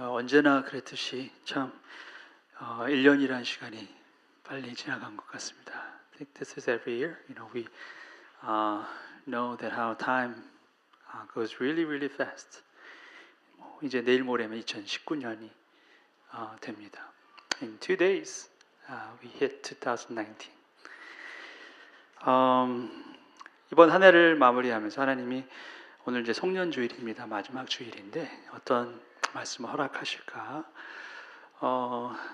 언제나 그랬듯이 참 1년이라는 시간이 빨리 지나간 것 같습니다. I think this is every year. We know that how time goes really, really fast. 이제 내일 모레면 2019년이 됩니다. In 2 days, we hit 2019. 이번 한 해를 마무리하면서 하나님이 오늘 이제 송년주일입니다. 마지막 주일인데 어떤 말씀을 허락하실까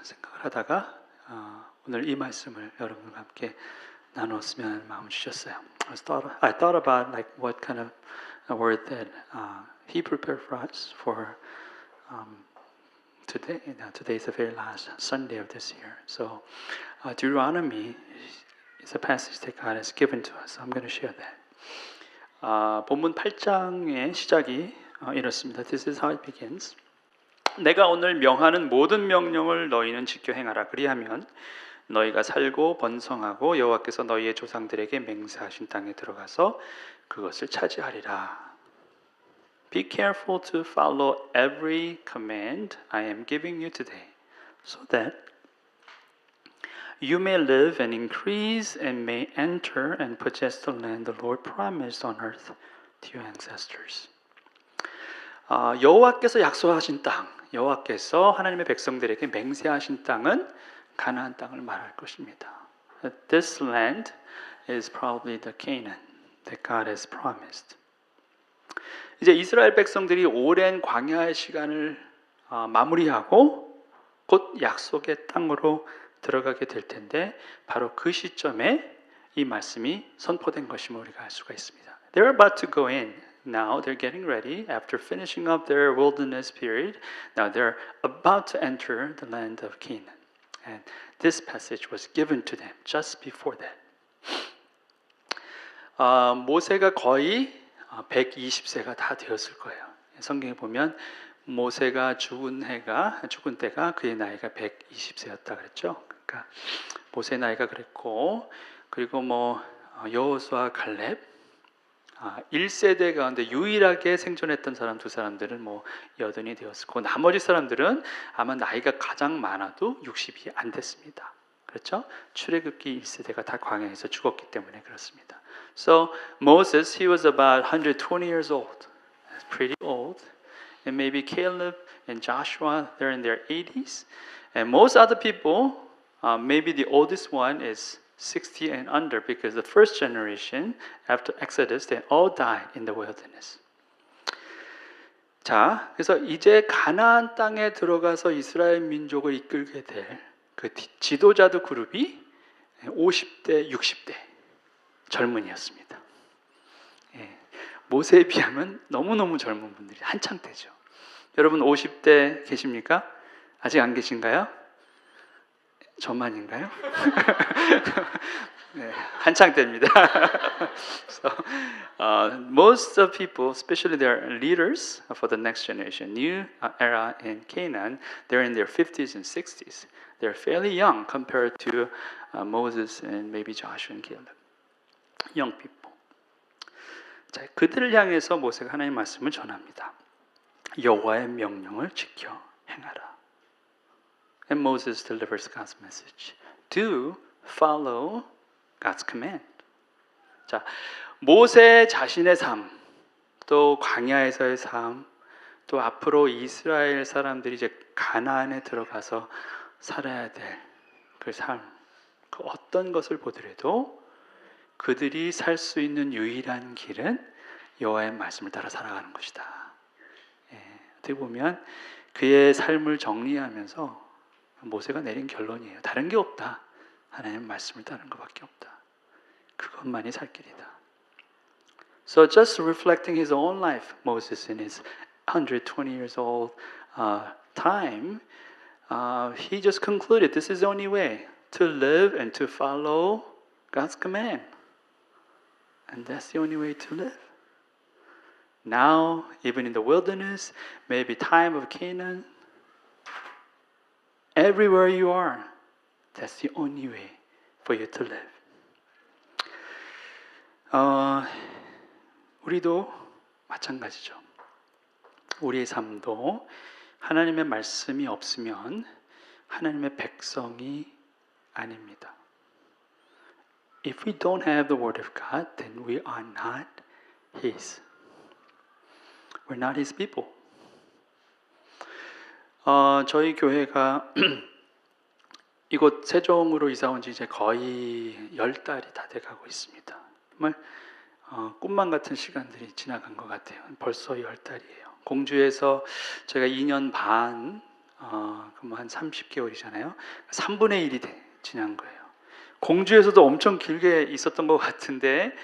생각을 하다가 오늘 이 말씀을 여러분과 함께 나눴으면 하는 마음을 주셨어요. I thought about like what kind of a word that He prepared for us for today. Today is the very last Sunday of this year. So Deuteronomy is a passage that God has given to us. I'm going to share that. 본문 8장의 시작이 이렇습니다. This is how it begins. 내가 오늘 명하는 모든 명령을 너희는 지켜 행하라. 그리하면 너희가 살고 번성하고 여호와께서 너희의 조상들에게 맹세하신 땅에 들어가서 그것을 차지하리라. Be careful to follow every command I am giving you today, so that you may live and increase and may enter and possess the land the Lord promised on earth to your ancestors. 여호와께서 약속하신 땅, 여호와께서 하나님의 백성들에게 맹세하신 땅은 가나안 땅을 말할 것입니다. This land is probably the Canaan that God has promised. 이제 이스라엘 백성들이 오랜 광야의 시간을 마무리하고 곧 약속의 땅으로 들어가게 될 텐데 바로 그 시점에 이 말씀이 선포된 것임을 우리가 알 수가 있습니다. They're about to go in. Now they're getting ready after finishing up their wilderness period. Now they're about to enter the land of Canaan. And this passage was given to them just before that. 모세가 거의 120세가 다 되었을 거예요. 성경에 보면 모세가 죽은 때가 그의 나이가 120세였다 그랬죠. 그러니까 모세 나이가 그랬고, 그리고 여호수아 갈렙 1세대 가운데 유일하게 생존했던 사람 두 사람들은 여든이 되었고, 나머지 사람들은 아마 나이가 가장 많아도 60이 안 됐습니다. 그렇죠? 출애굽기 1세대가 다 광야에서 죽었기 때문에 그렇습니다. So Moses, he was about 120 years old. That's pretty old. And maybe Caleb and Joshua, they're in their 80s. And most other people, maybe the oldest one is 60 and under, because the first generation after Exodus, they all died in the wilderness. 자, 그래서 이제 가나안 땅에 들어가서 이스라엘 민족을 이끌게 될 그 지도자들 그룹이 50대, 60대 젊은이였습니다. 모세에 비하면 너무너무 젊은 분들이 한창 때죠. 여러분 50대 계십니까? 아직 안 계신가요? 저만인가요? 네, 한창 때입니다. So, most of people, especially their leaders for the next generation, new era in Canaan, they're in their 50s and 60s. They're fairly young compared to Moses and maybe Joshua and Caleb. Young people. 자, 그들을 향해서 모세가 하나님의 말씀을 전합니다. 여호와의 명령을 지켜 행하라. And Moses delivers God's message. Do follow God's command. 자, 모세 자신의 삶, 또 광야에서의 삶, 또 앞으로 이스라엘 사람들이 이제 가나안에 들어가서 살아야 될 그 삶, 그 어떤 것을 보더라도 그들이 살 수 있는 유일한 길은 여호와의 말씀을 따라 살아가는 것이다. 어떻게 보면 그의 삶을 정리하면서 모세가 내린 결론이에요. 다른 게 없다. 하나님의 말씀을 따르는 것밖에 없다. 그것만이 살 길이다. So just reflecting his own life, Moses in his 120 years old time, he just concluded this is the only way to live and to follow God's command. And that's the only way to live. Now, even in the wilderness, maybe time of Canaan, everywhere you are, that's the only way for you to live. 우리도 마찬가지죠. 우리의 삶도 하나님의 말씀이 없으면 하나님의 백성이 아닙니다. If we don't have the word of God, then we are not His. We're not His people. 저희 교회가 이곳 세종으로 이사 온 지 이제 거의 10달이 다 돼가고 있습니다. 정말 꿈만 같은 시간들이 지나간 것 같아요. 벌써 10달이에요. 공주에서 제가 2년 반, 그럼 한 30개월이잖아요. 3분의 1이 지난 거예요. 공주에서도 엄청 길게 있었던 것 같은데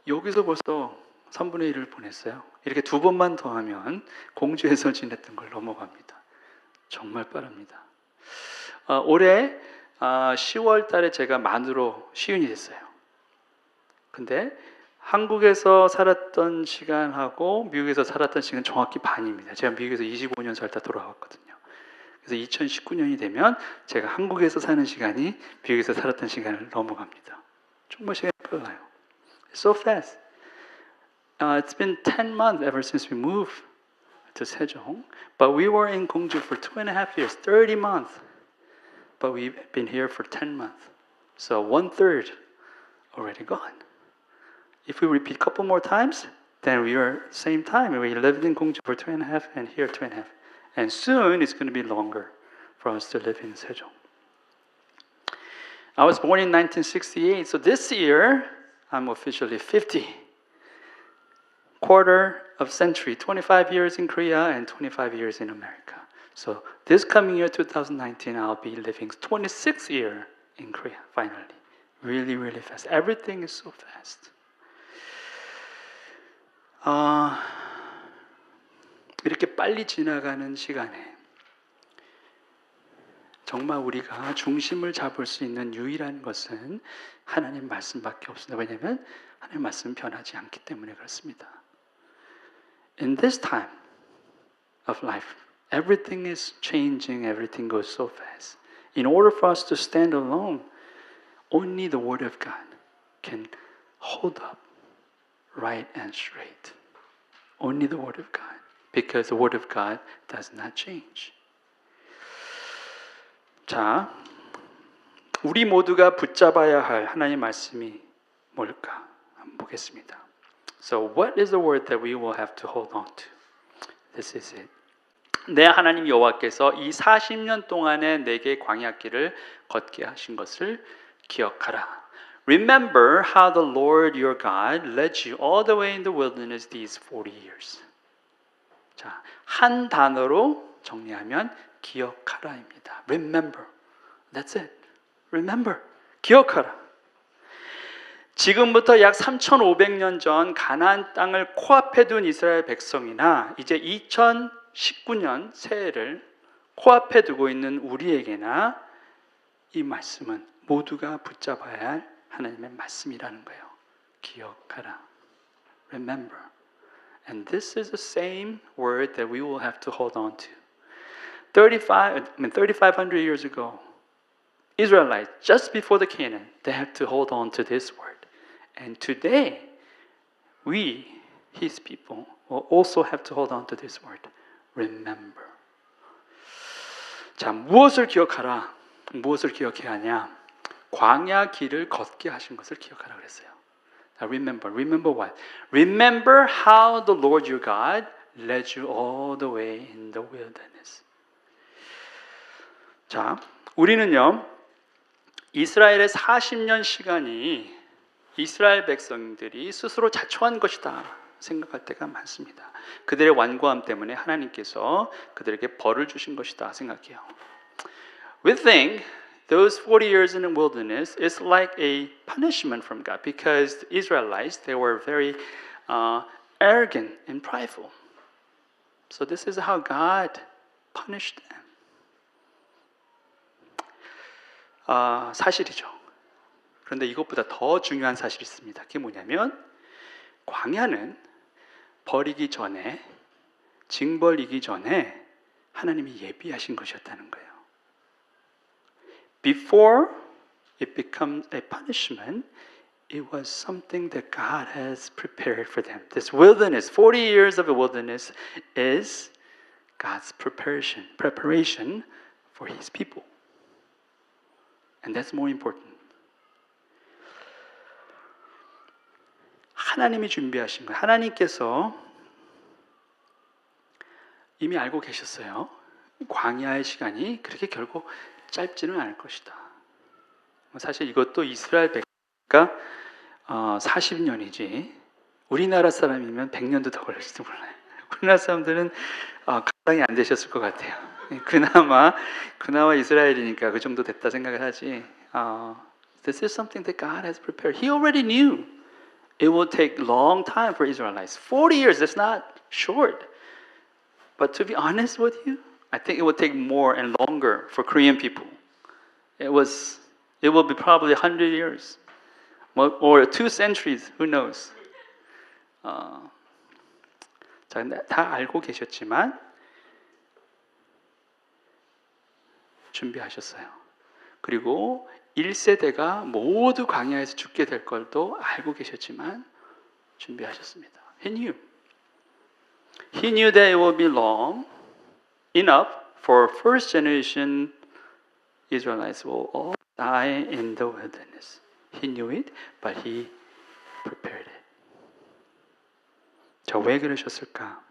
여기서 벌써 3분의 1을 보냈어요. 이렇게 2번만 더 하면 공주에서 지냈던 걸 넘어갑니다. 정말 빠릅니다. 올해 10월 달에 제가 만으로 시윤이 됐어요. 근데 한국에서 살았던 시간하고 미국에서 살았던 시간 정확히 반입니다. 제가 미국에서 25년 살다 돌아왔거든요. 그래서 2019년이 되면 제가 한국에서 사는 시간이 미국에서 살았던 시간을 넘어갑니다. 정말 시간이 빨라요. So fast. It's been 10 months ever since we moved to Sejong, but we were in Gwangju for 2.5 years, 30 months. But we've been here for 10 months. So 1/3 already gone. If we repeat a couple more times, then we are same time. We lived in Gwangju for 2.5 and here 2.5. And soon it's going to be longer for us to live in Sejong. I was born in 1968, so this year I'm officially 50. Quarter of century, 25 years in Korea and 25 years in America. So this coming year, 2019, I'll be living 26 years in Korea, finally. Really, really fast. Everything is so fast. 이렇게 빨리 지나가는 시간에 정말 우리가 중심을 잡을 수 있는 유일한 것은 하나님 말씀밖에 없습니다. 왜냐하면 하나님 말씀은 변하지 않기 때문에 그렇습니다. In this time of life, everything is changing, everything goes so fast. In order for us to stand alone, only the Word of God can hold up right and straight. Only the Word of God. Because the Word of God does not change. 자, 우리 모두가 붙잡아야 할 하나님의 말씀이 뭘까? 한번 보겠습니다. So what is the word that we will have to hold on to? This is it. 내 하나님 여호와께서 이 40년 동안에 내게 광야길을 걷게 하신 것을 기억하라. Remember how the Lord your God led you all the way in the wilderness these 40 years. 자, 한 단어로 정리하면 기억하라입니다. Remember. That's it. Remember. 기억하라. 지금부터 약 3,500년 전 가나안 땅을 코앞에 둔 이스라엘 백성이나 이제 2019년 새해를 코앞에 두고 있는 우리에게나 이 말씀은 모두가 붙잡아야 할 하나님의 말씀이라는 거예요. 기억하라. Remember. And this is the same word that we will have to hold on to. 3,500 years ago, Israelites, just before the Canaan, they had to hold on to this word. And today, we, His people, will also have to hold on to this word. Remember. 자, 무엇을 기억하라? 무엇을 기억해야 하냐? 광야 길을 걷게 하신 것을 기억하라 그랬어요. Remember. Remember what? Remember how the Lord your God led you all the way in the wilderness. 자, 우리는요, 이스라엘의 40년 시간이 이스라엘 백성들이 스스로 자초한 것이다 생각할 때가 많습니다. 그들의 완고함 때문에 하나님께서 그들에게 벌을 주신 것이다 생각해요. We think those 40 years in the wilderness is like a punishment from God because the Israelites, they were very arrogant and prideful. So this is how God punished them. 사실이죠. 그런데 이것보다 더 중요한 사실이 있습니다. 그게 뭐냐면 광야는 버리기 전에 징벌이기 전에 하나님이 예비하신 것이었다는 거예요. Before it becomes a punishment, it was something that God has prepared for them. This wilderness, 40 years of the wilderness is God's preparation for His people. And that's more important. 하나님이 준비하신 거예요. 하나님께서 이미 알고 계셨어요. 광야의 시간이 그렇게 결코 짧지는 않을 것이다. 사실 이것도 이스라엘 백성가 40년이지 우리나라 사람이면 100년도 더 걸릴지도 몰라요. 우리나라 사람들은 감당이 안 되셨을 것 같아요. 그나마 이스라엘이니까 그 정도 됐다 생각을 하지. This is something that God has prepared. He already knew it will take long time for Israelites. 40 years, that's not short. But to be honest with you, I think it would take more and longer for Korean people. It will be probably 100 years or 2 centuries, who knows. 자, 다 알고 계셨지만 준비하셨어요. 그리고 1세대가 모두 광야에서 죽게 될 걸도 알고 계셨지만 준비하셨습니다. He knew. He knew that it would be long enough for first generation Israelites will all die in the wilderness. He knew it, but he prepared it. 저 왜 그러셨을까?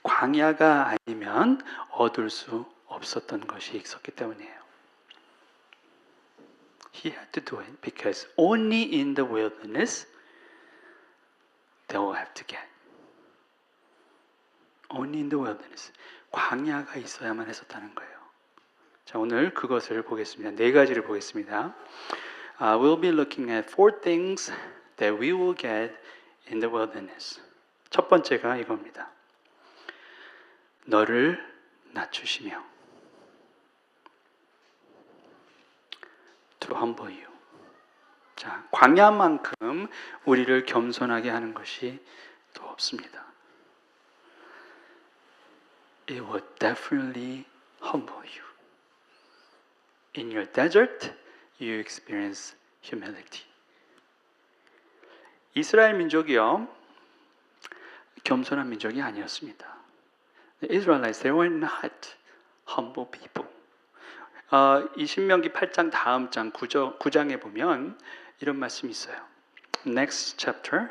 광야가 아니면 얻을 수 없었던 것이 있었기 때문이에요. He had to do it because only in the wilderness they will have to get. Only in the wilderness. 광야가 있어야만 했었다는 거예요. 자, 오늘 그것을 보겠습니다. 4가지를 보겠습니다. We'll be looking at 4 things that we will get in the wilderness. 첫 번째가 이겁니다. 너를 낮추시며 to humble you. 자, 광야만큼 우리를 겸손하게 하는 것이 또 없습니다. It will definitely humble you. In your desert, you experience humility. 이스라엘 민족이요, 겸손한 민족이 아니었습니다. The Israelites, they were not humble people. 이 신명기 8장 다음 장 9장에 보면 이런 말씀이 있어요. Next chapter,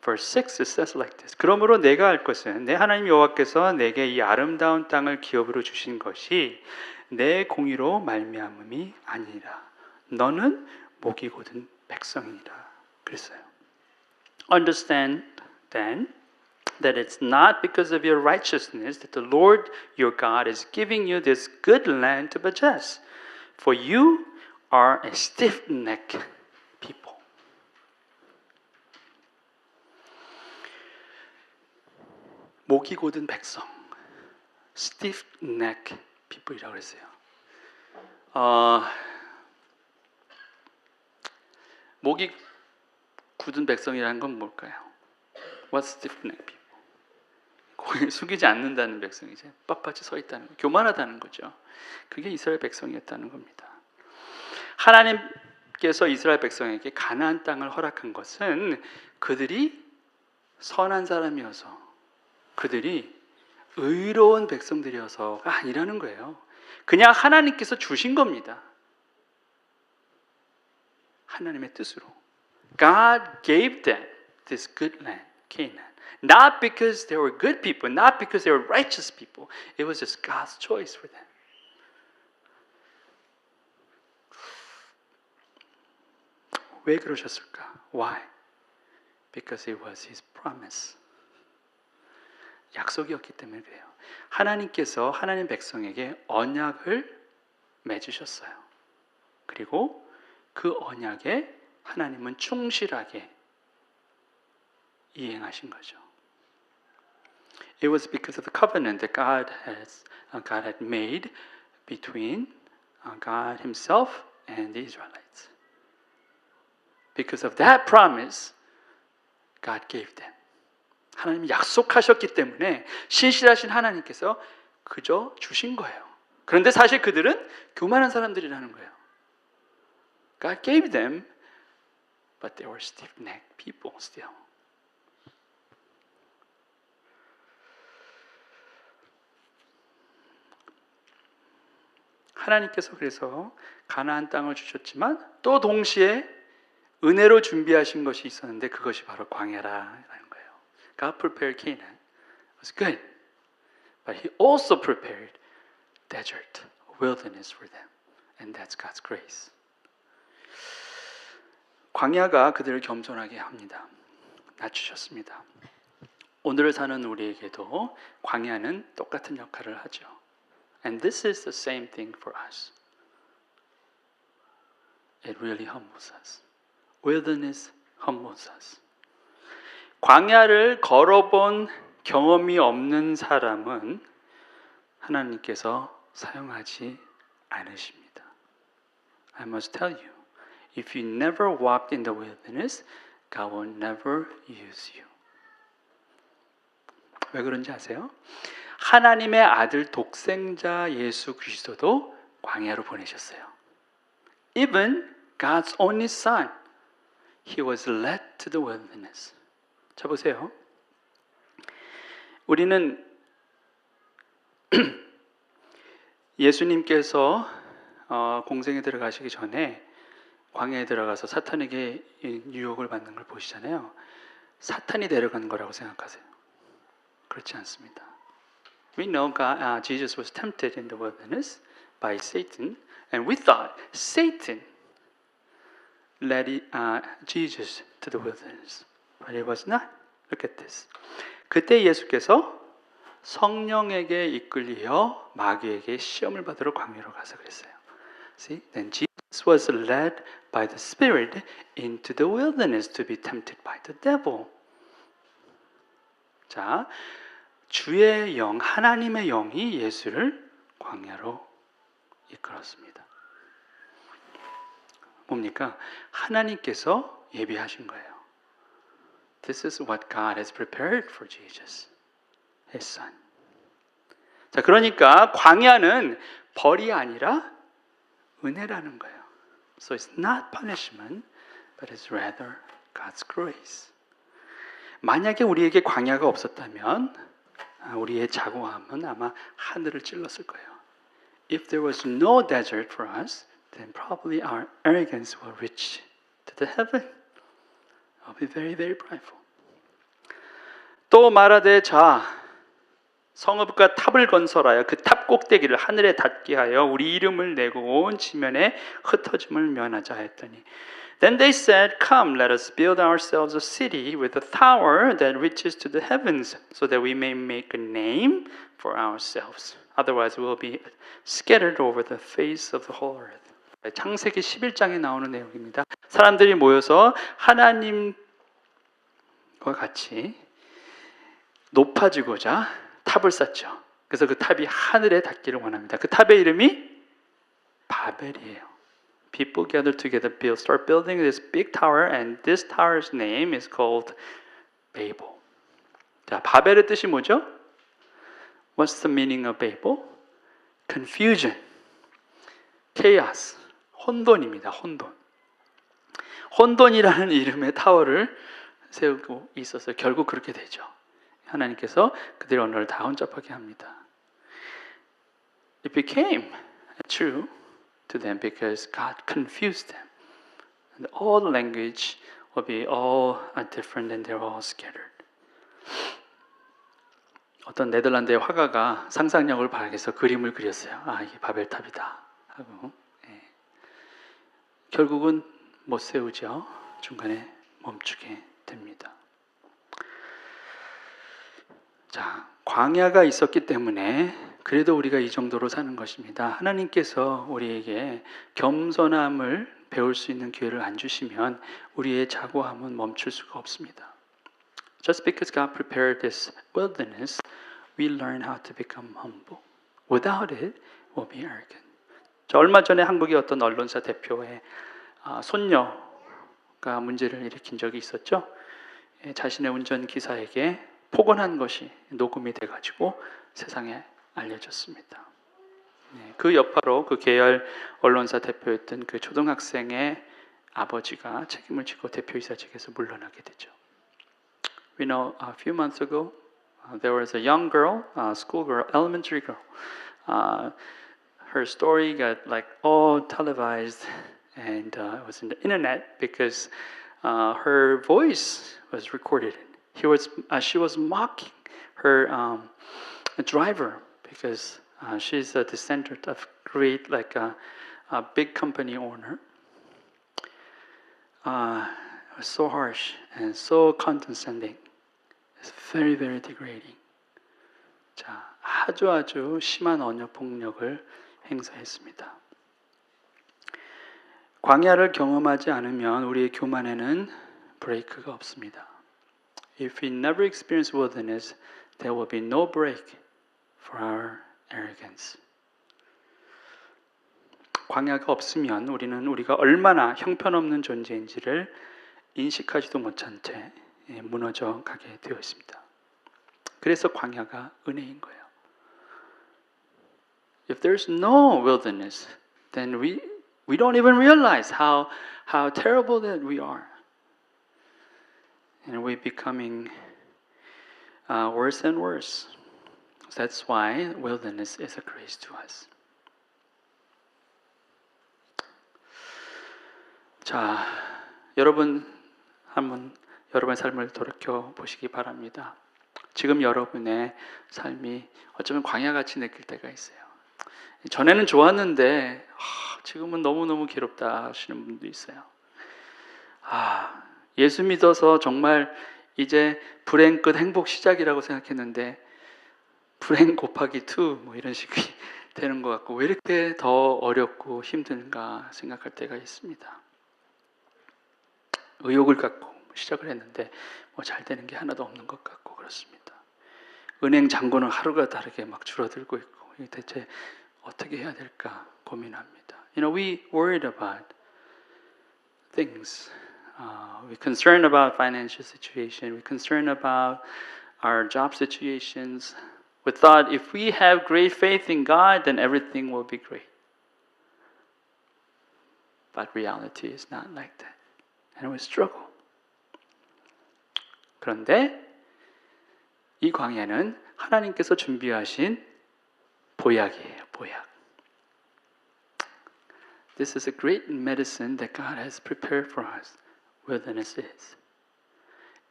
verse 6, it says like this. 그러므로 내가 할 것은 내 하나님 여호와께서 내게 이 아름다운 땅을 기업으로 주신 것이 내 공의로 말미암음이 아니라 너는 목이 곧은 백성이니라 그랬어요. Understand then that it's not because of your righteousness that the Lord your God is giving you this good land to possess. For you are a stiff-necked people. 목이 곧은 백성, stiff-necked people이라고 했어요. 목이 굳은 백성이라는 건 뭘까요? What's stiff-necked people? 고개를 숙이지 않는다는 백성이죠. 빳빳이 서 있다는 거, 교만하다는 거죠. 그게 이스라엘 백성이었다는 겁니다. 하나님께서 이스라엘 백성에게 가나안 땅을 허락한 것은 그들이 선한 사람이어서, 그들이 의로운 백성들이어서가 아니라는 거예요. 그냥 하나님께서 주신 겁니다. 하나님의 뜻으로. God gave them this good land, Canaan. Not because they were good people, not because they were righteous people. It was just God's choice for them. 왜 그러셨을까? Why? Because it was His promise. 약속이었기 때문에 그래요. 하나님께서 하나님 백성에게 언약을 맺으셨어요. 그리고 그 언약에 하나님은 충실하게 이행하신 거죠. It was because of the covenant that God had made between God Himself and the Israelites. Because of that promise, God gave them. 하나님이 약속하셨기 때문에 신실하신 하나님께서 그저 주신 거예요. 그런데 사실 그들은 교만한 사람들이라는 거예요. God gave them, but they were stiff-necked people still. 하나님께서 그래서 가나안 땅을 주셨지만 또 동시에 은혜로 준비하신 것이 있었는데 그것이 바로 광야라는 거예요. God prepared Canaan. It was good. But He also prepared desert, wilderness for them. And that's God's grace. 광야가 그들을 겸손하게 합니다. 낮추셨습니다. 오늘을 사는 우리에게도 광야는 똑같은 역할을 하죠. And this is the same thing for us. It really humbles us. Wilderness humbles us. 광야를 걸어본 경험이 없는 사람은 하나님께서 사용하지 않으십니다. I must tell you, if you never walked in the wilderness, God will never use you. 왜 그런지 아세요? 하나님의 아들 독생자 예수 그리스도도 광야로 보내셨어요. Even God's only son, He was led to the wilderness. 자 보세요. 우리는 예수님께서 공생에 들어가시기 전에 광야에 들어가서 사탄에게 유혹을 받는 걸 보시잖아요. 사탄이 데려간 거라고 생각하세요? 그렇지 않습니다. We know Jesus was tempted in the wilderness by Satan, and we thought Satan led Jesus to the wilderness, but it was not. Look at this. 그때 예수께서 성령에게 이끌려 마귀에게 시험을 받으러 광야로 가서 그랬어요. See, then Jesus was led by the Spirit into the wilderness to be tempted by the devil. 자, 주의 영, 하나님의 영이 예수를 광야로 이끌었습니다. 뭡니까? 하나님께서 예비하신 거예요. This is what God has prepared for Jesus, His Son. 자, 그러니까 광야는 벌이 아니라 은혜라는 거예요. So it's not punishment, but it's rather God's grace. 만약에 우리에게 광야가 없었다면 우리의 자고함은 아마 하늘을 찔렀을 거예요. If there was no desert for us, then probably our arrogance will reach to the heaven. I'll be very, very prideful. 또 말하되 자 성읍과 탑을 건설하여 그 탑 꼭대기를 하늘에 닿게 하여 우리 이름을 내고 온 지면에 흩어짐을 면하자 했더니 Then they said, Come, let us build ourselves a city with a tower that reaches to the heavens, so that we may make a name for ourselves. Otherwise, we will be scattered over the face of the whole earth. 창세기 11장에 나오는 내용입니다. 사람들이 모여서 하나님과 같이 높아지고자 탑을 쌓죠. 그래서 그 탑이 하늘에 닿기를 원합니다. 그 탑의 이름이 바벨이에요. People gather together, start building this big tower, and this tower's name is called Babel. 자, 바벨의 뜻이 뭐죠? What's the meaning of Babel? Confusion, chaos, 혼돈입니다. 혼돈. 혼돈이라는 이름의 타워를 세우고 있었어요. 결국 그렇게 되죠. 하나님께서 그들의 언어를 다 혼잡하게 합니다. It became true to them because God confused them. And all the language will be all different and they're all scattered. 어떤 네덜란드의 화가가 상상력을 발휘해서 그림을 그렸어요. 아, 이게 바벨탑이다 하고 결국은 못 세우죠. 중간에 멈추게 됩니다. 자, 광야가 있었기 때문에 그래도 우리가 이 정도로 사는 것입니다. 하나님께서 우리에게 겸손함을 배울 수 있는 기회를 안 주시면 우리의 자고함은 멈출 수가 없습니다. Just because God prepared this wilderness, we learn how to become humble. Without it, we'll be arrogant. 자, 얼마 전에 한국의 어떤 언론사 대표의 손녀가 문제를 일으킨 적이 있었죠. 자신의 운전기사에게 폭언한 것이 녹음이 돼가지고 세상에 알려졌습니다. 그 여파로 그 계열 언론사 대표였던 그 초등학생의 아버지가 책임을 지고 대표이사직에서 물러나게 되죠. We know a few months ago there was a young girl, school girl, elementary girl. her story got like all televised, and it was in the internet because her voice was recorded. She was mocking her driver because she's a descendant of great like a big company owner. It was so harsh and so condescending. It's very, very degrading. 자, 아주 심한 언어 폭력을 행사했습니다. 광야를 경험하지 않으면 우리의 교만에는 브레이크가 없습니다. If we never experience wilderness, there will be no break for our arrogance. 광야가 없으면 우리는 우리가 얼마나 형편없는 존재인지를 인식하지도 못한 채 무너져 가게 되어 있습니다. 그래서 광야가 은혜인 거예요. If there's no wilderness, then we don't even realize how terrible that we are. And we're becoming worse and worse. That's why wilderness is a grace to us. 자, 여러분 한번 여러분의 삶을 돌이켜 보시기 바랍니다. 지금 여러분의 삶이 어쩌면 광야같이 느낄 때가 있어요. 전에는 좋았는데 지금은 너무너무 괴롭다 하시는 분도 있어요. 예수 믿어서 정말 이제 불행 끝 행복 시작이라고 생각했는데 불행 곱하기 2 뭐 이런 식이 되는 것 같고 왜 이렇게 더 어렵고 힘든가 생각할 때가 있습니다. 의욕을 갖고 시작을 했는데 뭐 잘 되는 게 하나도 없는 것 같고 그렇습니다. 은행 잔고는 하루가 다르게 막 줄어들고 있고 대체 어떻게 해야 될까 고민합니다. We worried about things. We're concerned about financial situation. We're concerned about our job situations. We thought if we have great faith in God, then everything will be great. But reality is not like that. And we struggle. 그런데 이 광야는 하나님께서 준비하신 보약이에요. 보약. This is a great medicine that God has prepared for us. Wilderness is.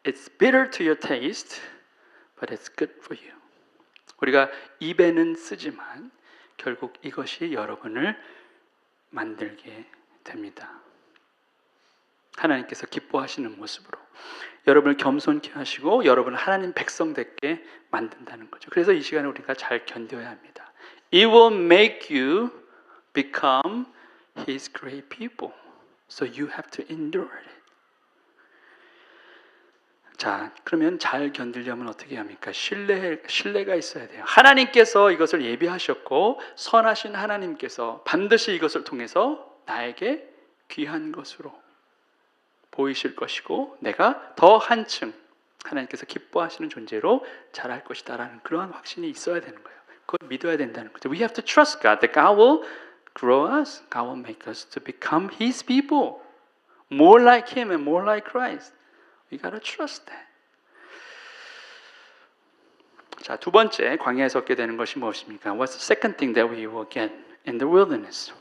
It's bitter to your taste, but it's good for you. 우리가 입에는 쓰지만 결국 이것이 여러분을 만들게 됩니다. 하나님께서 기뻐하시는 모습으로 여러분을 겸손케 하시고 여러분을 하나님 백성답게 만든다는 거죠. 그래서 이 시간에 우리가 잘 견뎌야 합니다. It will make you become His great people. So you have to endure it. 자, 그러면 잘 견디려면 어떻게 합니까? 신뢰가 있어야 돼요. 하나님께서 이것을 예비하셨고 선하신 하나님께서 반드시 이것을 통해서 나에게 귀한 것으로 보이실 것이고 내가 더 한층 하나님께서 기뻐하시는 존재로 자랄 것이다 라는 그러한 확신이 있어야 되는 거예요. 그걸 믿어야 된다는 거죠. We have to trust God that God will grow us. God will make us to become His people. More like Him and more like Christ. We gotta trust that. 자, 두 번째 광야에서 얻게 되는 것이 무엇입니까? What's the second thing that we will get in the wilderness?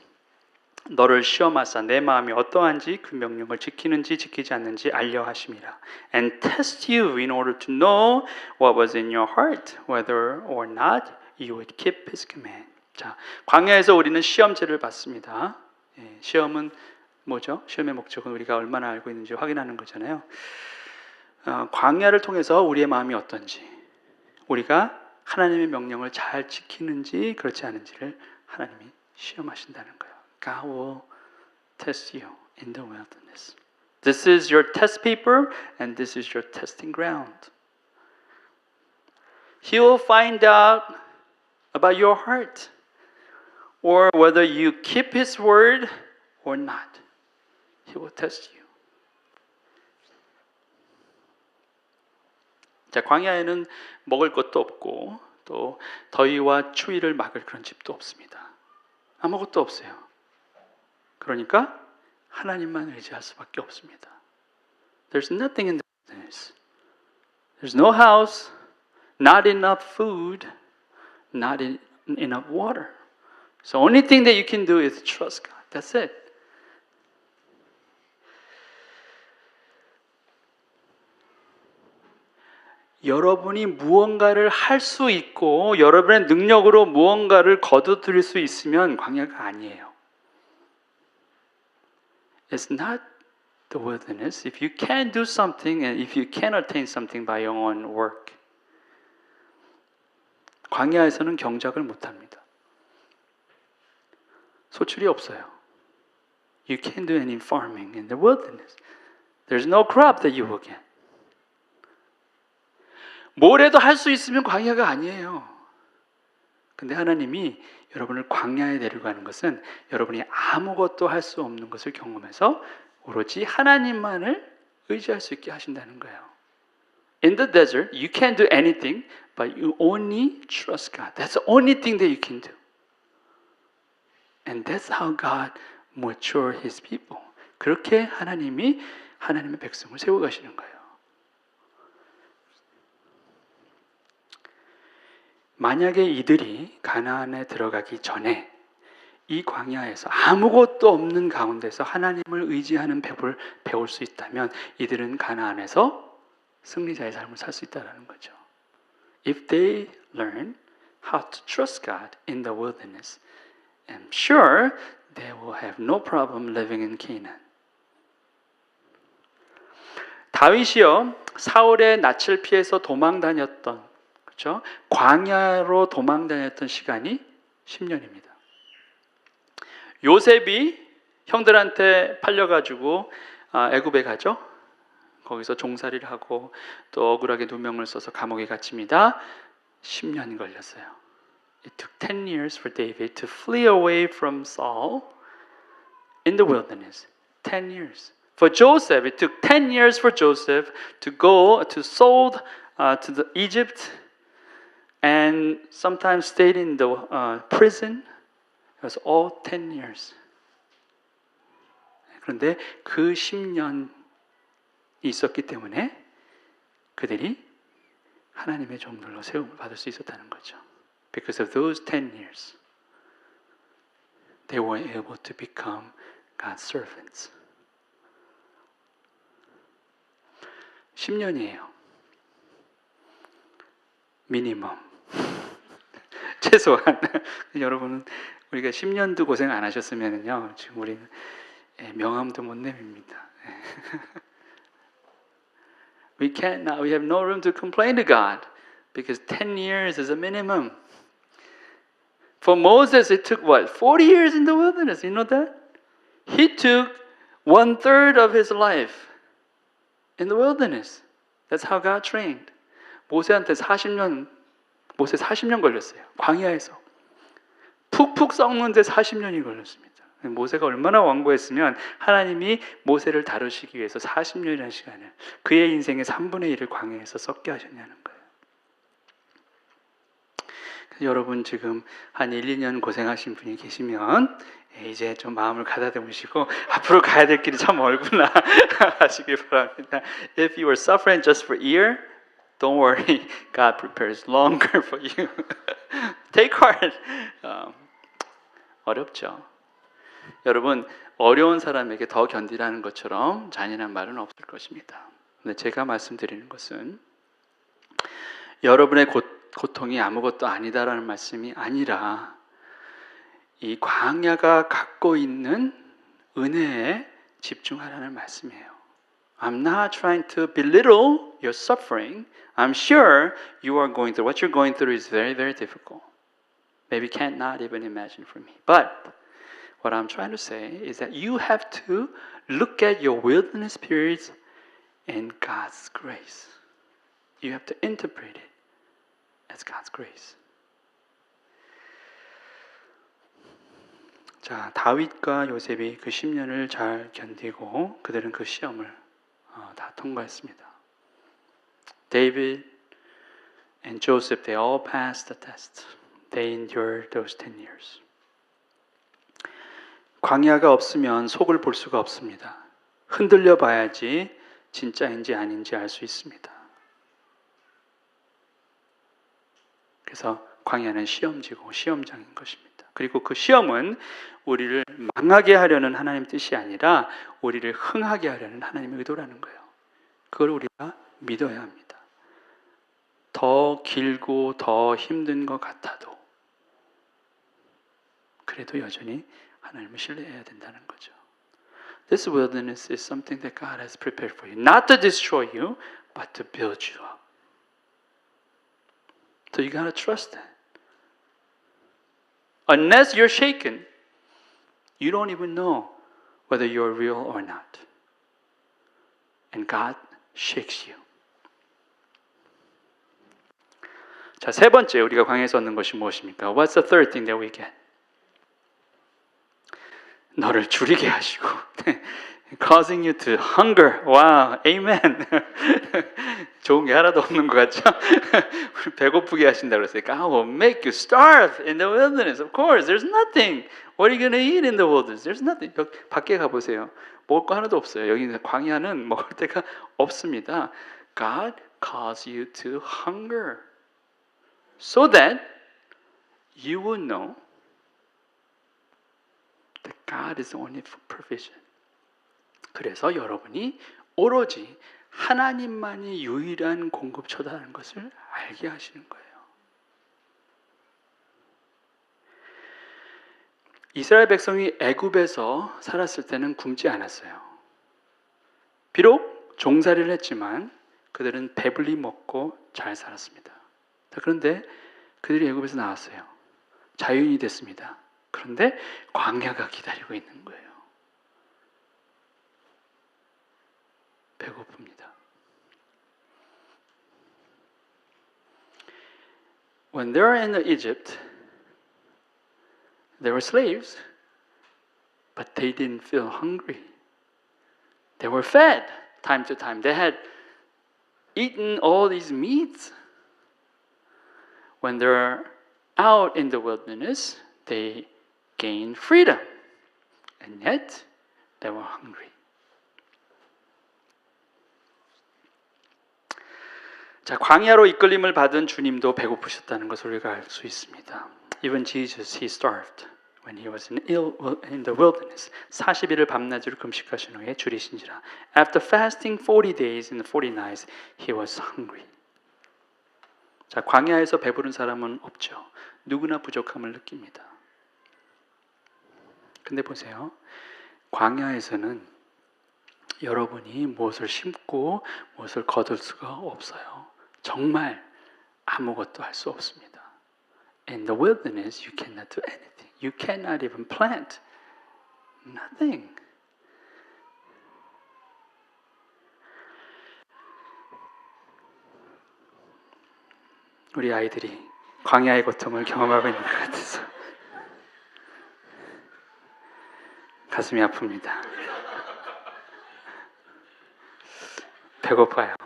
너를 시험하사 내 마음이 어떠한지 그 명령을 지키는지 지키지 않는지 알려 하심이라. And test you in order to know what was in your heart, whether or not you would keep His command. 자, 광야에서 우리는 시험제를 받습니다. 시험은 뭐죠? 시험의 목적은 우리가 얼마나 알고 있는지 확인하는 거잖아요. 광야를 통해서 우리의 마음이 어떤지, 우리가 하나님의 명령을 잘 지키는지 그렇지 않은지를 하나님이 시험하신다는 거예요. God will test you in the wilderness. This is your test paper and this is your testing ground. He will find out about your heart or whether you keep His word or not. He will test you. 자, 광야에는 먹을 것도 없고 또 더위와 추위를 막을 그런 집도 없습니다. 아무것도 없어요. 그러니까 하나님만 의지할 수밖에 없습니다. There's nothing in the wilderness. There's no house, not enough food, not enough water. So only thing that you can do is trust God. That's it. 여러분이 무언가를 할 수 있고 여러분의 능력으로 무언가를 거두드릴 수 있으면 광야가 아니에요. It's not the wilderness. If you can do something and if you can attain something by your own work. 광야에서는 경작을 못합니다. 소출이 없어요. You can't do any farming in the wilderness. There's no crop that you will get. 뭐래도 할 수 있으면 광야가 아니에요. 근데 하나님이 여러분을 광야에 데려가는 것은 여러분이 아무것도 할 수 없는 것을 경험해서 오로지 하나님만을 의지할 수 있게 하신다는 거예요. In the desert, you can't do anything, but you only trust God. That's the only thing that you can do. And that's how God mature His people. 그렇게 하나님이 하나님의 백성을 세워가시는 거예요. 만약에 이들이 가나안에 들어가기 전에 이 광야에서 아무것도 없는 가운데서 하나님을 의지하는 법을 배울 수 있다면 이들은 가나안에서 승리자의 삶을 살 수 있다는 거죠. If they learn how to trust God in the wilderness, I'm sure they will have no problem living in Canaan. 다윗이요, 사울의 낯을 피해서 도망 다녔던, 그렇죠? 광야로 도망 다녔던 시간이 10년입니다. 요셉이 형들한테 팔려가지고 애굽에 가죠. 거기서 종살이를 하고 또 억울하게 누명을 써서 감옥에 갇힙니다. 10년 걸렸어요. It took 10 years for David to flee away from Saul in the wilderness. 10 years. For Joseph, it took 10 years for Joseph to go to sold to Egypt and sometimes stayed in the prison. It was all 10 years. 그런데 그 10년이 있었기 때문에 그들이 하나님의 종들로 세움을 받을 수 있었다는 거죠. Because of those 10 years, they were able to become God's servants. 10년이에요. 미니멈. 최소한. 여러분은 우리가 10년도 고생 안 하셨으면요, 지금 우리는 명함도 못 내밉니다. We have no room to complain to God because 10 years is a minimum. For Moses, it took what? 40 years in the wilderness. You know that? He took 1/3 of his life in the wilderness. That's how God trained. 모세 40년 걸렸어요. 광야에서. 푹푹 썩는데 40년이 걸렸습니다. 모세가 얼마나 완고했으면 하나님이 모세를 다루시기 위해서 40년이라는 시간을 그의 인생의 3분의 1을 광야에서 썩게 하셨냐는 거예요. 여러분 지금 한 1, 2년 고생하신 분이 계시면 이제 좀 마음을 가다듬으시고 앞으로 가야 될 길이 참 멀구나 하시길 바랍니다. If you are suffering just for a year, don't worry. God prepares longer for you. Take heart. 어렵죠. 여러분 어려운 사람에게 더 견디라는 것처럼 잔인한 말은 없을 것입니다. 근데 제가 말씀드리는 것은 여러분의 고통이 아무것도 아니다라는 말씀이 아니라 이 광야가 갖고 있는 은혜에 집중하라는 말씀이에요. I'm not trying to belittle your suffering. I'm sure you are going through what you're going through is very, very difficult. Maybe cannot even imagine for me. But what I'm trying to say is that you have to look at your wilderness periods in God's grace. You have to interpret it as God's grace. 자, 다윗과 요셉이 그 10년을 잘 견디고 그들은 그 시험을 다 통과했습니다. David and Joseph, they all passed the test. They endured those 10 years. 광야가 없으면 속을 볼 수가 없습니다. 흔들려 봐야지 진짜인지 아닌지 알 수 있습니다. 그래서 광야는 시험지고 시험장인 것입니다. 그리고 그 시험은 우리를 망하게 하려는 하나님의 뜻이 아니라 우리를 흥하게 하려는 하나님의 의도라는 거예요. 그걸 우리가 믿어야 합니다. 더 길고 더 힘든 것 같아도 그래도 여전히 하나님을 신뢰해야 된다는 거죠. This wilderness is something that God has prepared for you. Not to destroy you, but to build you up. So you gotta trust that. Unless you're shaken, you don't even know whether you're real or not. And God shakes you. 자, 세 번째 우리가 광야에서 얻는 것이 무엇입니까? What's the third thing that we get? 너를 줄이게 하시고 causing you to hunger. wow, amen. 좋은 게 하나도 없는 것 같죠? 배고프게 하신다고 그랬어요. God will make you starve in the wilderness. Of course, there's nothing. What are you going to eat in the wilderness? There's nothing. 밖에 가보세요. 먹을 거 하나도 없어요. 여기 광야는 먹을 데가 없습니다. God calls you to hunger so that you will know that God is the only provision. 그래서 여러분이 오로지 하나님만이 유일한 공급처다는 것을 알게 하시는 거예요. 이스라엘 백성이 애굽에서 살았을 때는 굶지 않았어요. 비록 종살이를 했지만 그들은 배불리 먹고 잘 살았습니다. 그런데 그들이 애굽에서 나왔어요. 자유인이 됐습니다. 그런데 광야가 기다리고 있는 거예요. 배고픕니다. When they were in Egypt, they were slaves, but they didn't feel hungry. They were fed time to time. They had eaten all these meats. When they're out in the wilderness, they gained freedom, and yet they were hungry. 자, 광야로 이끌림을 받은 주님도 배고프셨다는 것을 우리가 알 수 있습니다. Even Jesus, he starved when he was in the wilderness. 40일을 밤낮으로 금식하신 후에 줄이신지라. After fasting 40 days and 40 nights, he was hungry. 자, 광야에서 배부른 사람은 없죠. 누구나 부족함을 느낍니다. 근데 보세요. 광야에서는 여러분이 무엇을 심고 무엇을 거둘 수가 없어요. 정말 아무것도 할 수 없습니다. In the wilderness, you cannot do anything. You cannot even plant. Nothing. 우리 아이들이 광야의 고통을 경험하고 있는 것 같아서 가슴이 아픕니다. 배고파요.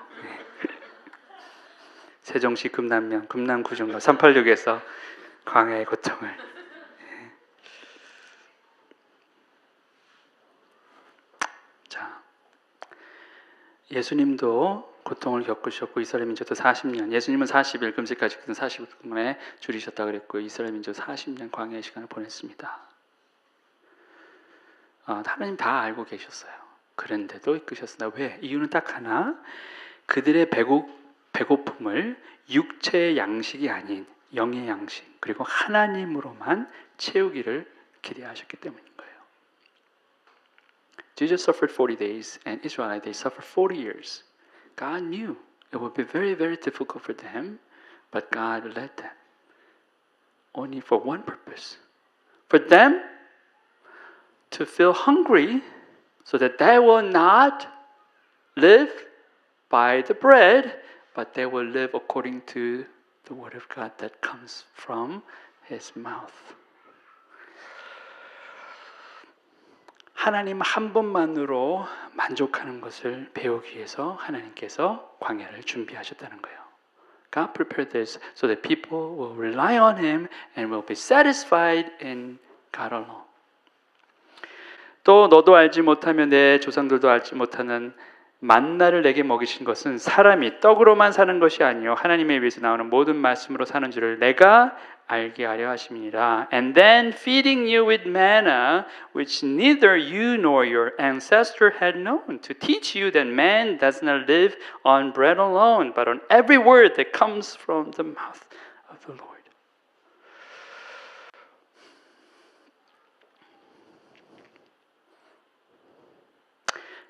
세종시 금남면, 금남구중로 386에서 광야의 고통을. 자, 예수님도 고통을 겪으셨고 이스라엘 민족도 40년, 예수님은 40일 금식까지 40일 동안에 줄이셨다 그랬고 이스라엘 민족 40년 광야의 시간을 보냈습니다. 하나님 다 알고 계셨어요. 그런데도 이끄셨습니다. 왜? 이유는 딱 하나. 그들의 배고픔을 육체의 양식이 아닌 영의 양식 그리고 하나님으로만 채우기를 기대하셨기 때문인 거예요. Jesus suffered 40 days and Israel they suffered 40 years. God knew it would be very, very difficult for them, but God led them only for one purpose. For them to feel hungry so that they will not live by the bread, but they will live according to the word of God that comes from His mouth. 하나님 한 분만으로 만족하는 것을 배우기 위해서 하나님께서 광야를 준비하셨다는 거예요. God prepared this so that people will rely on Him and will be satisfied in God alone. 또 너도 알지 못하며 내 조상들도 알지 못하는 만나를 내게 먹이신 것은 사람이 떡으로만 사는 것이 아니요 하나님의 입에서 나오는 모든 말씀으로 사는 줄을 내가 알게 하려 하심이니라. And then feeding you with manna, which neither you nor your ancestor had known, to teach you that man does not live on bread alone, but on every word that comes from the mouth of the Lord.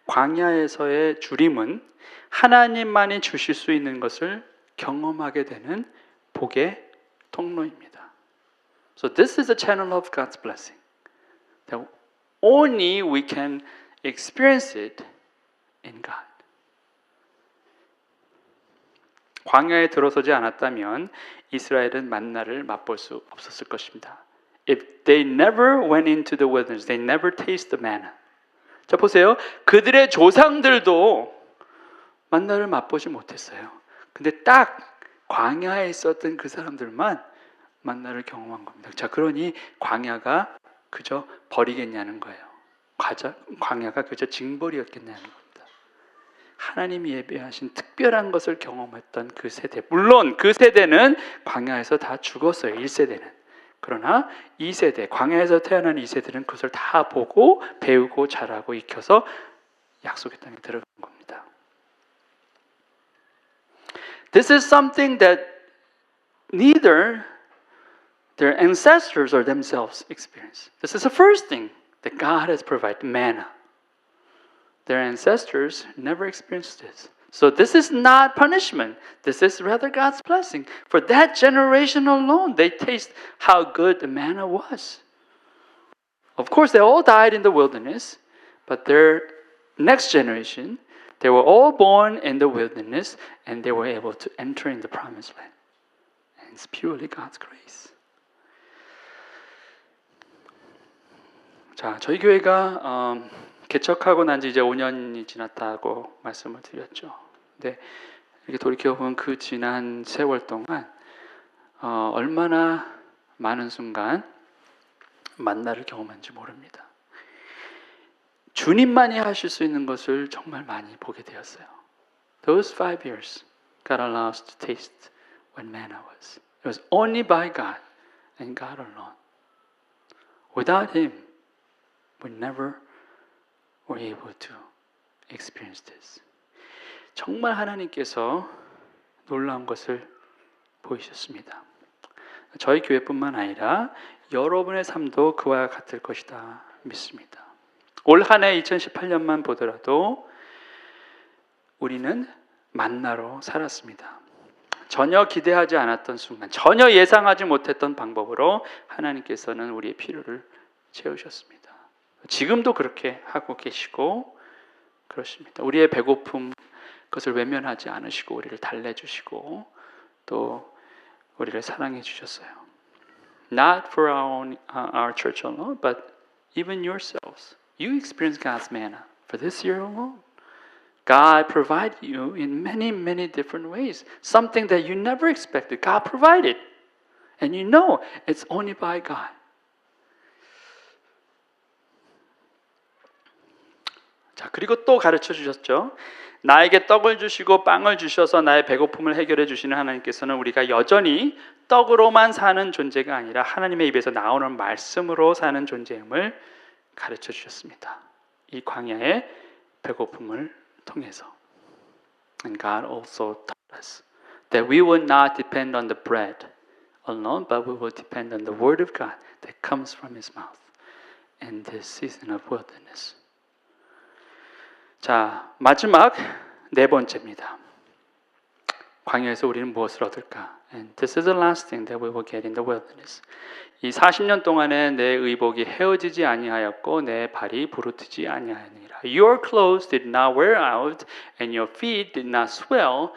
광야에서의 주림은 하나님만이 주실 수 있는 것을 경험하게 되는 복의 통로입니다. So this is a channel of God's blessing. That only we can experience it in God. 광야에 들어서지 않았다면 이스라엘은 만나를 맛볼 수 없었을 것입니다. If they never went into the wilderness, they never tasted the manna. 자, 보세요. 그들의 조상들도 만나를 맛보지 못했어요. 근데 딱 광야에 있었던 그 사람들만 만나를 경험한 겁니다. 자, 그러니 광야가 그저 버리겠냐는 거예요. 광야가 그저 징벌이었겠냐는 겁니다. 하나님이 예배하신 특별한 것을 경험했던 그 세대. 물론 그 세대는 광야에서 다 죽었어요. 1세대는. 그러나 2세대, 광야에서 태어난 2세대는 그것을 다 보고 배우고 자라고 익혀서 약속의 땅에 들어간 겁니다. This is something that neither their ancestors or themselves experience. This is the first thing that God has provided, manna. Their ancestors never experienced this. So this is not punishment. This is rather God's blessing. For that generation alone, they taste how good the manna was. Of course, they all died in the wilderness, but their next generation, they were all born in the wilderness, and they were able to enter in the promised land. And it's purely God's grace. 자, 저희 교회가 개척하고 난 지 이제 5년이 지났다고 말씀을 드렸죠. 근데 이렇게 돌이켜보면 그 지난 세월 동안 얼마나 많은 순간 만나를 경험한지 모릅니다. 주님만이 하실 수 있는 것을 정말 많이 보게 되었어요. Those 5 years, God allowed us to taste what manna was. It was only by God and God alone. Without Him, we never were able to experience this. 정말 하나님께서 놀라운 것을 보이셨습니다. 저희 교회뿐만 아니라 여러분의 삶도 그와 같을 것이다 믿습니다. 올 한 해 2018년만 보더라도 우리는 만나로 살았습니다. 전혀 기대하지 않았던 순간, 전혀 예상하지 못했던 방법으로 하나님께서는 우리의 필요를 채우셨습니다. 지금도 그렇게 하고 계시고 그렇습니다. 우리의 배고픔 그것을 외면하지 않으시고 우리를 달래주시고 또 우리를 사랑해 주셨어요. Not for our church alone, but even yourselves. You experience God's manna for this year alone. God provided you in many, many different ways. Something that you never expected. God provided. And you know it's only by God. 자, 그리고 또 가르쳐 주셨죠. 나에게 떡을 주시고 빵을 주셔서 나의 배고픔을 해결해 주시는 하나님께서는 우리가 여전히 떡으로만 사는 존재가 아니라 하나님의 입에서 나오는 말씀으로 사는 존재임을 가르쳐 주셨습니다. 이 광야의 배고픔을 통해서. And God also taught us that we will not depend on the bread alone, but we will depend on the word of God that comes from His mouth in this season of wilderness. 자, 마지막 네 번째입니다. 광야에서 우리는 무엇을 얻을까? And this is the last thing that we will get in the wilderness. 이 40년 동안에 내 의복이 헤어지지 아니하였고 내 발이 부르트지 아니하였느니라. Your clothes did not wear out and your feet did not swell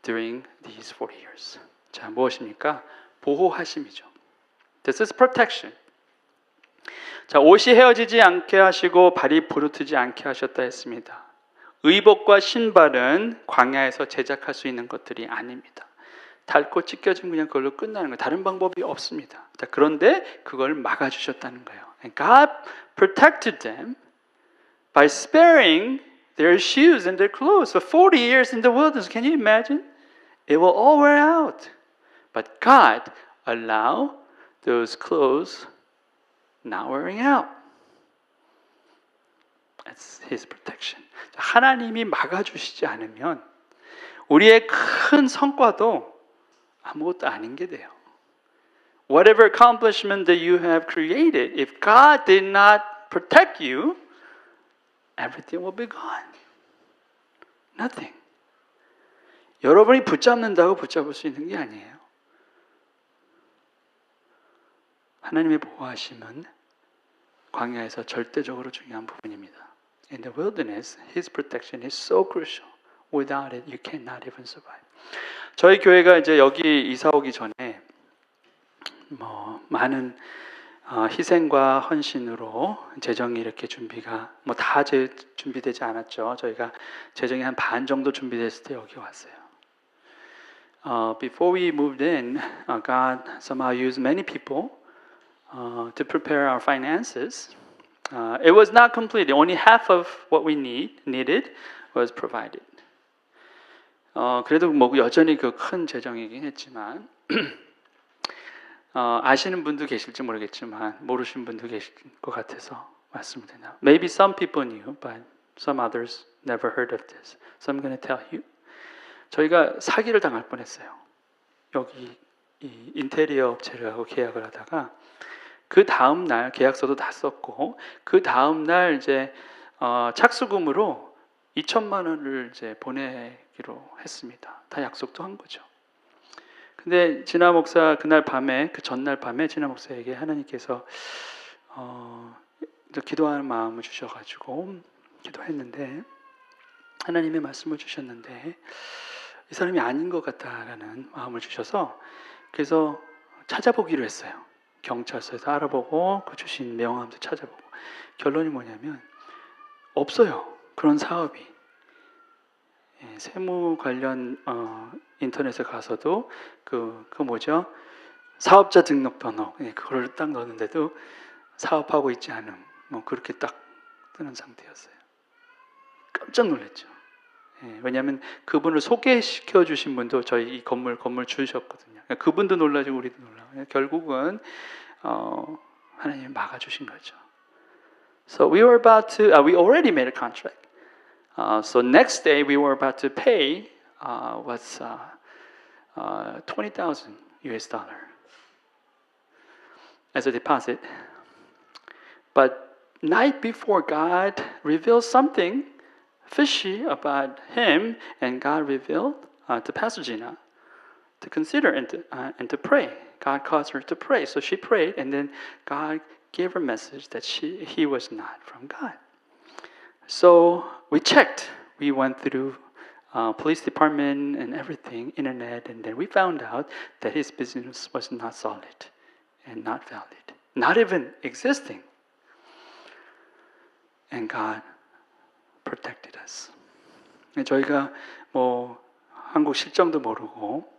during these 40 years. 자, 무엇입니까? 보호하심이죠. This is protection. 자, 옷이 헤어지지 않게 하시고 발이 부르트지 않게 하셨다 했습니다. 의복과 신발은 광야에서 제작할 수 있는 것들이 아닙니다. 닳고 찢겨지면 그냥 그걸로 끝나는 거예요. 다른 방법이 없습니다. 자, 그런데 그걸 막아주셨다는 거예요. And God protected them by sparing their shoes and their clothes. For 40 years in the wilderness, can you imagine? It will all wear out. But God allowed those clothes not wearing out. That's His protection. 하나님이 막아주시지 않으면 우리의 큰 성과도 아무것도 아닌 게 돼요. Whatever accomplishment that you have created, if God did not protect you, everything will be gone. Nothing. 여러분이 붙잡는다고 붙잡을 수 있는 게 아니에요. 하나님의 보호하심은 광야에서 절대적으로 중요한 부분입니다. In the wilderness, His protection is so crucial. Without it, you cannot even survive. 저희 교회가 이제 여기 이사 오기 전에 많은 희생과 헌신으로 재정이 이렇게 준비가 다 준비되지 않았죠. 저희가 재정이 한 반 정도 준비됐을 때 여기 왔어요. Before we moved in, God somehow used many people to prepare our finances. It was not complete. Only half of what we needed was provided. 그래도 여전히 그 큰 재정이긴 했지만 아시는 분도 계실지 모르겠지만 모르신 분도 계실 것 같아서 말씀드립니다. Maybe some people knew, but some others never heard of this. So I'm going to tell you. 저희가 사기를 당할 뻔했어요. 여기 이 인테리어 업체하고 계약을 하다가 그 다음 날 계약서도 다 썼고 그 다음 날 이제 착수금으로 2천만 원을 이제 보내기로 했습니다. 다 약속도 한 거죠. 근데 진아 목사 그날 밤에 그 전날 밤에 진아 목사에게 하나님께서 기도하는 마음을 주셔가지고 기도했는데 하나님의 말씀을 주셨는데 이 사람이 아닌 것 같다라는 마음을 주셔서 그래서 찾아보기로 했어요. 경찰서에서 알아보고 그 주신 명함도 찾아보고 결론이 뭐냐면 없어요. 그런 사업이. 세무 관련 인터넷에 가서도 그 뭐죠? 사업자 등록번호 그걸 딱 넣었는데도 사업하고 있지 않음 그렇게 딱 뜨는 상태였어요. 깜짝 놀랐죠. 왜냐하면 그분을 소개시켜 주신 분도 저희 이 건물 주셨거든요. 그분도 놀라지고 우리도 놀라요. 결국은 하나님이 막아주신 거죠. So we already made a contract. So next day we were about to pay what's $20,000 as a deposit. But night before, God revealed something fishy about him, and God revealed to Pastor Gina to consider and to pray. God caused her to pray, so she prayed, and then God gave her a message that he was not from God. So we checked. We went through police department and everything, internet, and then we found out that his business was not solid and not valid, not even existing. And God protected us. 저희가 한국 실정도 모르고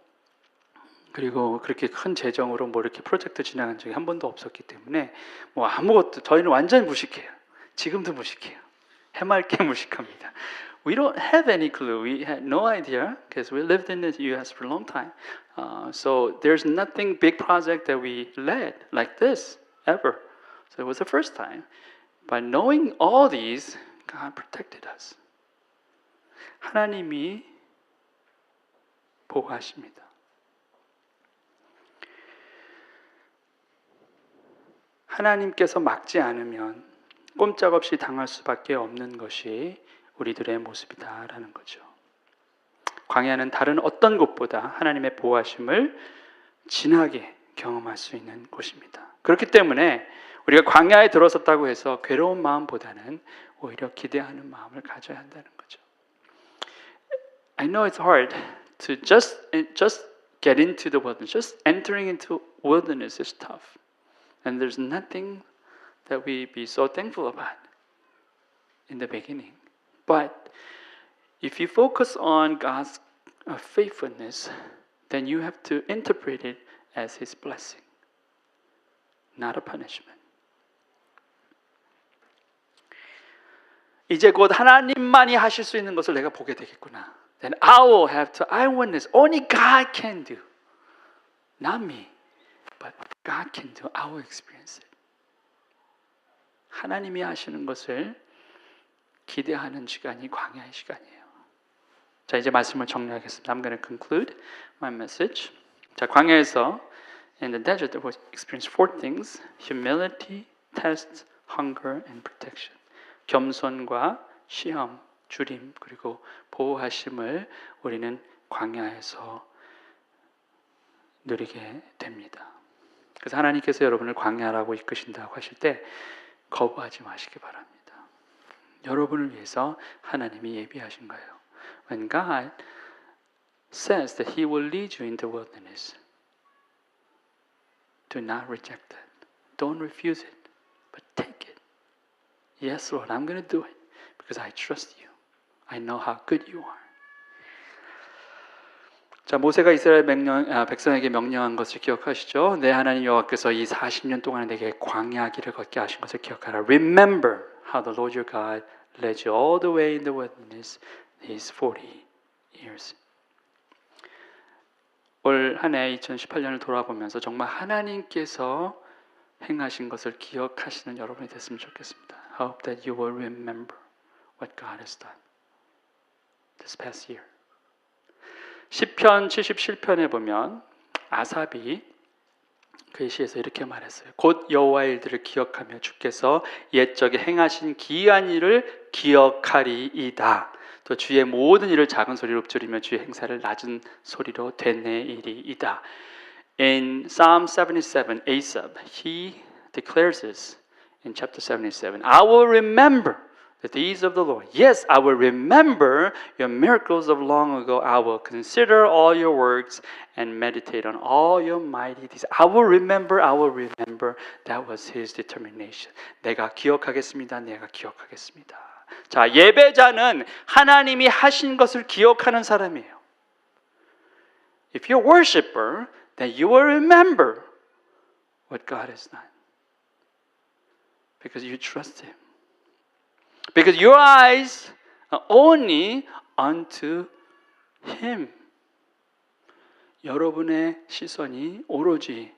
그리고 그렇게 큰 재정으로 이렇게 프로젝트 진행한 적이 한 번도 없었기 때문에 아무것도 저희는 완전히 무식해요. 지금도 무식해요. 해맑게 무식합니다. We don't have any clue. We had no idea because we lived in the U.S. for a long time. So there's nothing big project that we led like this ever. So it was the first time. But knowing all these, God protected us. 하나님이 보호하십니다. 하나님께서 막지 않으면 꼼짝없이 당할 수밖에 없는 것이 우리들의 모습이다라는 거죠. 광야는 다른 어떤 곳보다 하나님의 보호하심을 진하게 경험할 수 있는 곳입니다. 그렇기 때문에 우리가 광야에 들어섰다고 해서 괴로운 마음보다는 오히려 기대하는 마음을 가져야 한다는 거죠. I know it's hard to just get into the wilderness. Just entering into wilderness is tough. And there's nothing that we be so thankful about in the beginning. But if you focus on God's faithfulness, then you have to interpret it as His blessing, not a punishment. 이제 곧 하나님만이 하실 수 있는 것을 내가 보게 되겠구나. Then I will have to eyewitness. Only God can do. Not me, but God can do. I will experience it. 하나님이 하시는 것을 기대하는 시간이 광야의 시간이에요. 자, 이제 말씀을 정리하겠습니다. I'm going to conclude my message. 자, 광야에서 in the desert we experience four things: humility, test, hunger, and protection. 겸손과 시험, 주림, 그리고 보호하심을 우리는 광야에서 누리게 됩니다. 그래서 하나님께서 여러분을 광야라고 이끄신다고 하실 때 거부하지 마시기 바랍니다. 여러분을 위해서 하나님이 예비하신 거예요. When God says that He will lead you in the wilderness, do not reject it. Don't refuse it, but take it. Yes, Lord, I'm going to do it because I trust you. I know how good you are. 자, 모세가 이스라엘 백성에게 명령한 것을 기억하시죠? 내 하나님 여호와께서 이 40년 동안 내게 광야 길을 걷게 하신 것을 기억하라. Remember how the Lord your God led you all the way in the wilderness these 40 years. 올 한 해 2018년을 돌아보면서 정말 하나님께서 행하신 것을 기억하시는 여러분이 됐으면 좋겠습니다. I hope that you will remember what God has done this past year. 시편 77편에 보면 아삽이 그의 시에서 이렇게 말했어요. 곧 여호와의 일들을 기억하며 주께서 옛적에 행하신 기이한 일을 기억하리이다. 또 주의 모든 일을 작은 소리로 읊조리며 주의 행사를 낮은 소리로 되뇌이리이다. In Psalm 77, Asaph, he declares this in chapter 77. I will remember the deeds of the Lord. Yes, I will remember your miracles of long ago. I will consider all your works and meditate on all your mighty deeds. I will remember, I will remember. That was his determination. 내가 기억하겠습니다. 내가 기억하겠습니다. 자, 예배자는 하나님이 하신 것을 기억하는 사람이에요. If you're a worshiper, then you will remember what God has done. Because you trust Him. Because your eyes are only unto Him. 여러분의 시선이 오로지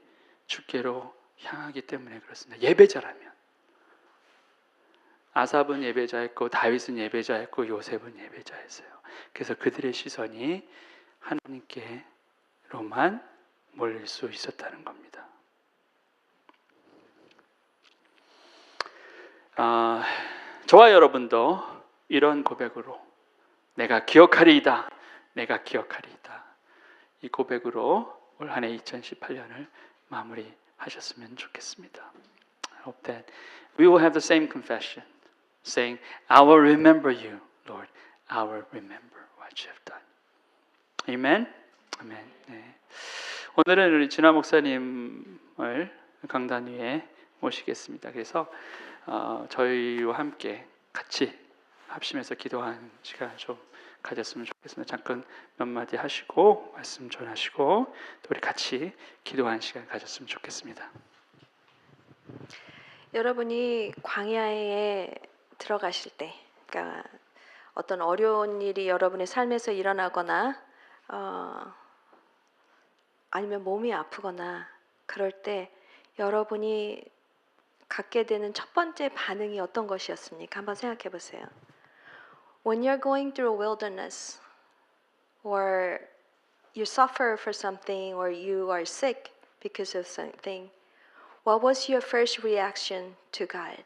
주께로 향하기 때문에 그렇습니다. 예배자라면. 아삽은 예배자였고 다윗은 예배자였고 요셉은 예배자였어요. 그래서 그들의 시선이 하나님께로만 몰릴 수 있었다는 겁니다. 저와 여러분도 이런 고백으로 내가 기억하리이다. 내가 기억하리이다. 이 고백으로 올 한 해 2018년을 마무리하셨으면 좋겠습니다. I hope that we will have the same confession saying, I will remember you, Lord. I will remember what you have done. Amen? 아멘. 네. 오늘은 우리 진화 목사님을 강단 위에 모시겠습니다. 그래서 저희와 함께 같이 합심해서 기도하는 시간을 좀 가졌으면 좋겠습니다. 잠깐 몇 마디 하시고 말씀 전하시고 또 우리 같이 기도하는 시간 가졌으면 좋겠습니다. 여러분이 광야에 들어가실 때, 그러니까 어떤 어려운 일이 여러분의 삶에서 일어나거나 아니면 몸이 아프거나 그럴 때 여러분이 갖게 되는 첫 번째 반응이 어떤 것이었습니까? 한번 생각해 보세요. When you're going through a wilderness or you suffer for something or you are sick because of something, what was your first reaction to God?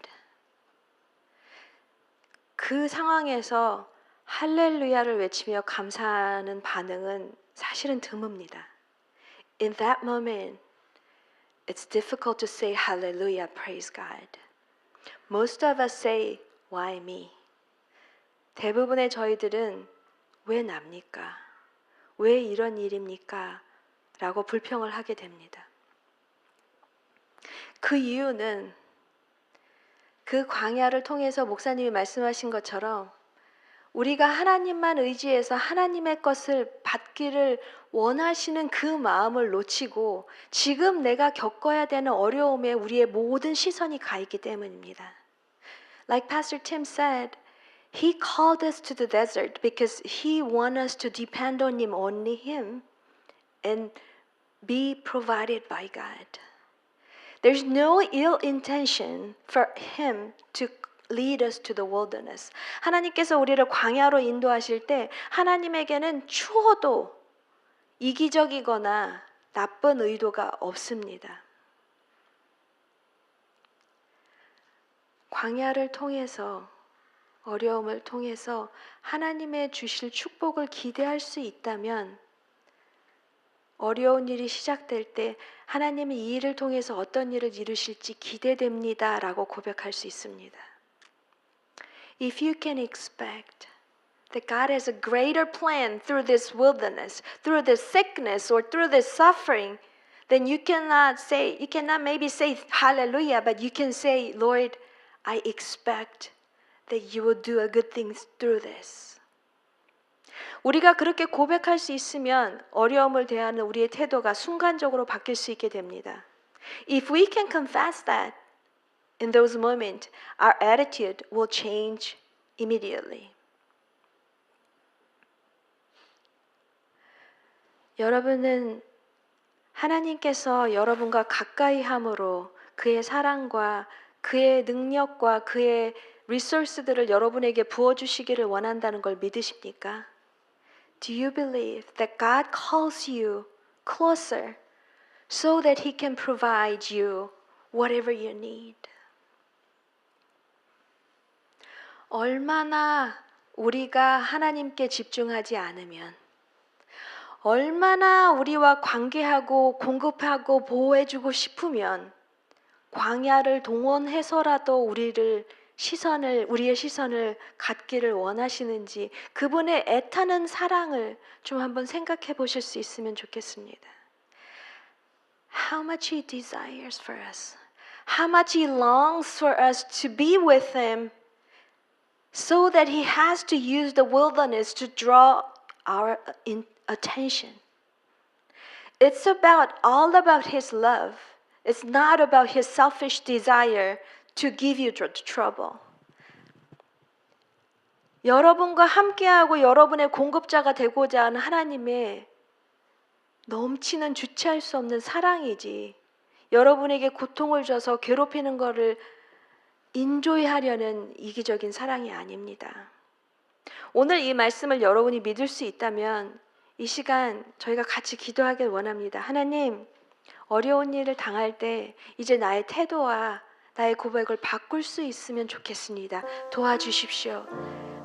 그 상황에서 할렐루야를 외치며 감사하는 반응은 사실은 드뭅니다. In that moment, it's difficult to say hallelujah, praise God. Most of us say, why me? 대부분의 저희들은 왜 납니까? 왜 이런 일입니까? 라고 불평을 하게 됩니다. 그 이유는 그 광야를 통해서 목사님이 말씀하신 것처럼 우리가 하나님만 의지해서 하나님의 것을 받기를 원하시는 그 마음을 놓치고 지금 내가 겪어야 되는 어려움에 우리의 모든 시선이 가 있기 때문입니다. Like Pastor Tim said, He called us to the desert because He wants us to depend on Him, only Him. And be provided by God. There's no ill intention for Him to lead us to the wilderness. 하나님께서 우리를 광야로 인도하실 때 하나님에게는 추워도 이기적이거나 나쁜 의도가 없습니다. 광야를 통해서 어려움을 통해서 하나님의 주실 축복을 기대할 수 있다면 어려운 일이 시작될 때 하나님이 이 일을 통해서 어떤 일을 이루실지 기대됩니다 라고 고백할 수 있습니다. If you can expect that God has a greater plan through this wilderness, through this sickness or through this suffering, then you cannot maybe say hallelujah, but you can say, Lord, I expect that you will do a good thing through this. 우리가 그렇게 고백할 수 있으면 어려움을 대하는 우리의 태도가 순간적으로 바뀔 수 있게 됩니다. If we can confess that in those moments, our attitude will change immediately. 여러분은 하나님께서 여러분과 가까이 함으로 그의 사랑과 그의 능력과 그의 리소스들을 여러분에게 부어주시기를 원한다는 걸 믿으십니까? Do you believe that God calls you closer so that He can provide you whatever you need? 얼마나 우리가 하나님께 집중하지 않으면 얼마나 우리와 관계하고 공급하고 보호해주고 싶으면 광야를 동원해서라도 우리의 시선을 갖기를 원하시는지 그분의 애타는 사랑을 좀 한번 생각해 보실 수 있으면 좋겠습니다. How much He desires for us. How much He longs for us to be with Him so that He has to use the wilderness to draw our attention. It's all about His love. It's not about His selfish desire to give you trouble. 여러분과 함께하고 여러분의 공급자가 되고자 하는 하나님의 넘치는 주체할 수 없는 사랑이지 여러분에게 고통을 줘서 괴롭히는 것을 인조이하려는 이기적인 사랑이 아닙니다. 오늘 이 말씀을 여러분이 믿을 수 있다면 이 시간 저희가 같이 기도하길 원합니다. 하나님, 어려운 일을 당할 때 이제 나의 태도와 나의 고백을 바꿀 수 있으면 좋겠습니다. 도와주십시오.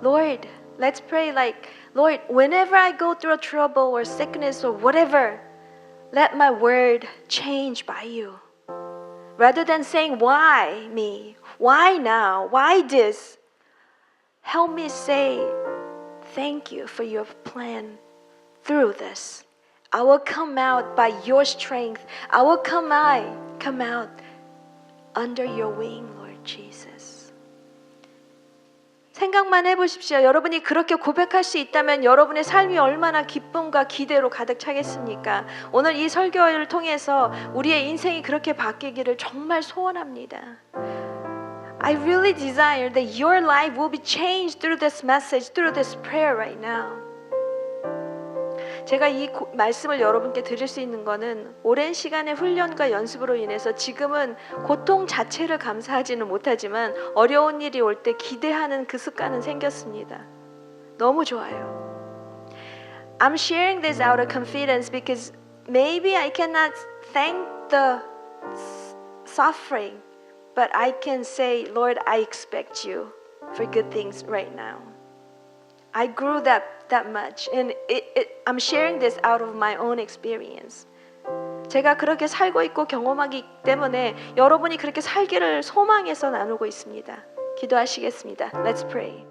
Lord, let's pray like, Lord, whenever I go through a trouble or sickness or whatever, let my word change by you. Rather than saying, why me? Why now? Why this? Help me say, thank you for your plan through this. I will come out by your strength. I will come out under your wing, Lord Jesus. 생각만 해보십시오. 여러분이 그렇게 고백할 수 있다면 여러분의 삶이 얼마나 기쁨과 기대로 가득 차겠습니까? 오늘 이 설교를 통해서 우리의 인생이 그렇게 바뀌기를 정말 소원합니다. I really desire that your life will be changed through this message, through this prayer right now. 제가 이 말씀을 여러분께 드릴 수 있는 것은 오랜 시간의 훈련과 연습으로 인해서 지금은 고통 자체를 감사하지는 못하지만 어려운 일이 올 때 기대하는 그 습관은 생겼습니다. 너무 좋아요. I'm sharing this out of confidence because maybe I cannot thank the suffering, but I can say, Lord, I expect you for good things right now. I grew that much, and I'm sharing this out of my own experience. 제가 그렇게 살고 있고 경험하기 때문에 여러분이 그렇게 살기를 소망해서 나누고 있습니다. 기도하시겠습니다. Let's pray.